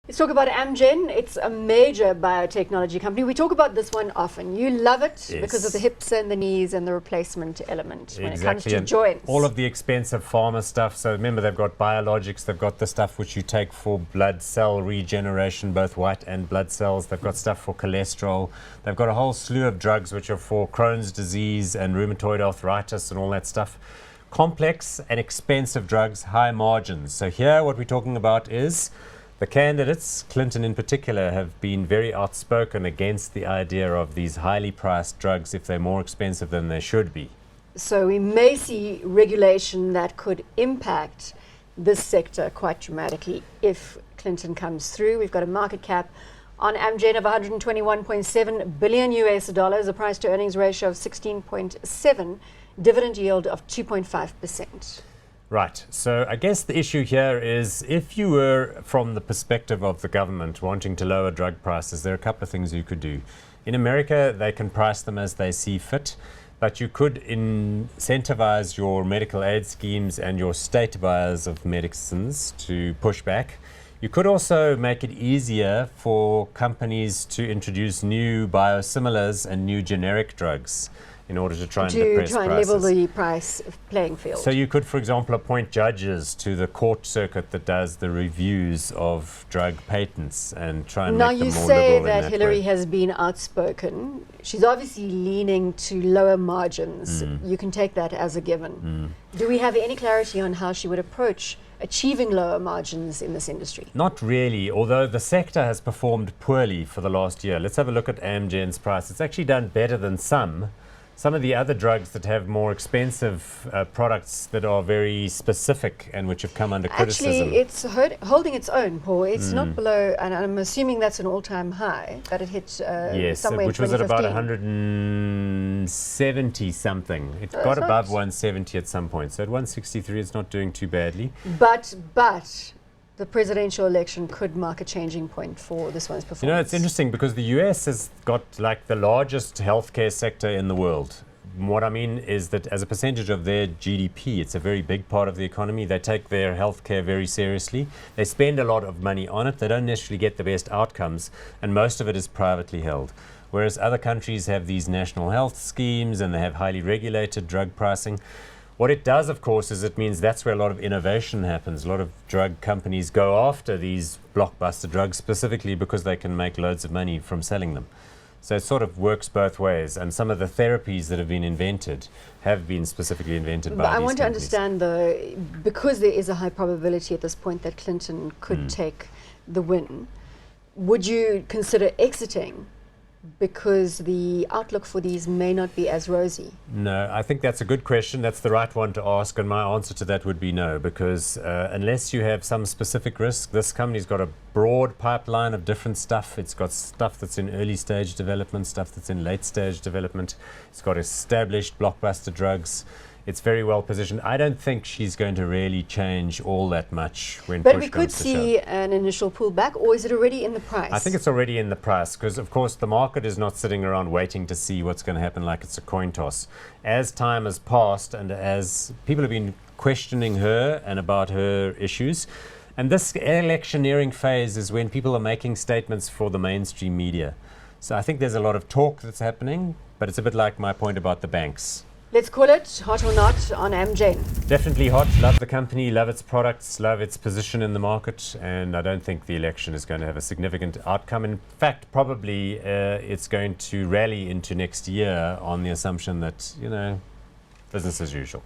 Let's talk about Amgen. It's a major biotechnology company. We talk about this one often. You love it because of the hips and the knees and the replacement element when it comes to joints. All of the expensive pharma stuff. So remember, they've got biologics, they've got the stuff which you take for blood cell regeneration, both white and blood cells. They've got stuff for cholesterol. They've got a whole slew of drugs which are for Crohn's disease and rheumatoid arthritis and all that stuff. Complex and expensive drugs, high margins. So here what we're talking about is the candidates, Clinton in particular, have been very outspoken against the idea of these highly priced drugs if they're more expensive than they should be. So we may see regulation that could impact this sector quite dramatically if Clinton comes through. We've got a market cap on Amgen of 121.7 billion US dollars, a price to earnings ratio of 16.7, dividend yield of 2.5%. Right. So I guess the issue here is if you were from the perspective of the government wanting to lower drug prices, there are a couple of things you could do. In America, they can price them as they see fit, but you could incentivize your medical aid schemes and your state buyers of medicines to push back. You could also make it easier for companies to introduce new biosimilars and new generic drugs in order to try and depress prices. Level the price playing field. So you could, for example, appoint judges to the court circuit that does the reviews of drug patents and try and make them more liberal. Now you say that Hillary has been outspoken. She's obviously leaning to lower margins. You can take that as a given. Do we have any clarity on how she would approach achieving lower margins in this industry? Not really, although the sector has performed poorly for the last year. Let's have a look at Amgen's price. It's actually done better than some of the other drugs that have more expensive products that are very specific and which have come under criticism. Actually, it's holding its own, Paul. It's not below, and I'm assuming that's an all-time high that it hit yes, somewhere which was at about 170 something. It got above 170 at some point. So at 163, it's not doing too badly. But the presidential election could mark a changing point for this one's performance. You know, it's interesting because the US has got like the largest healthcare sector in the world. What I mean is that as a percentage of their GDP, it's a very big part of the economy. They take their healthcare very seriously. They spend a lot of money on it. They don't necessarily get the best outcomes, and most of it is privately held. Whereas other countries have these national health schemes and they have highly regulated drug pricing. What it does, of course, is it means that's where a lot of innovation happens. A lot of drug companies go after these blockbuster drugs specifically because they can make loads of money from selling them. So it sort of works both ways. And some of the therapies that have been invented have been specifically invented by these companies. I want to understand, though, because there is a high probability at this point that Clinton could take the win, would you consider exiting because the outlook for these may not be as rosy? No, I think that's a good question. That's the right one to ask, and my answer to that would be no, because unless you have some specific risk, this company's got a broad pipeline of different stuff. It's got stuff that's in early stage development, stuff that's in late stage development. It's got established blockbuster drugs. It's very well positioned. I don't think she's going to really change all that much when push comes to shove. But we could see an initial pullback, or is it already in the price? I think it's already in the price because, of course, the market is not sitting around waiting to see what's going to happen like it's a coin toss. As time has passed and as people have been questioning her and about her issues, and this electioneering phase is when people are making statements for the mainstream media. So I think there's a lot of talk that's happening, but it's a bit like my point about the banks. Let's call it hot or not on Amgen. Definitely hot. Love the company, love its products, love its position in the market, and I don't think the election is going to have a significant outcome. In fact, probably it's going to rally into next year on the assumption that, you know, business as usual.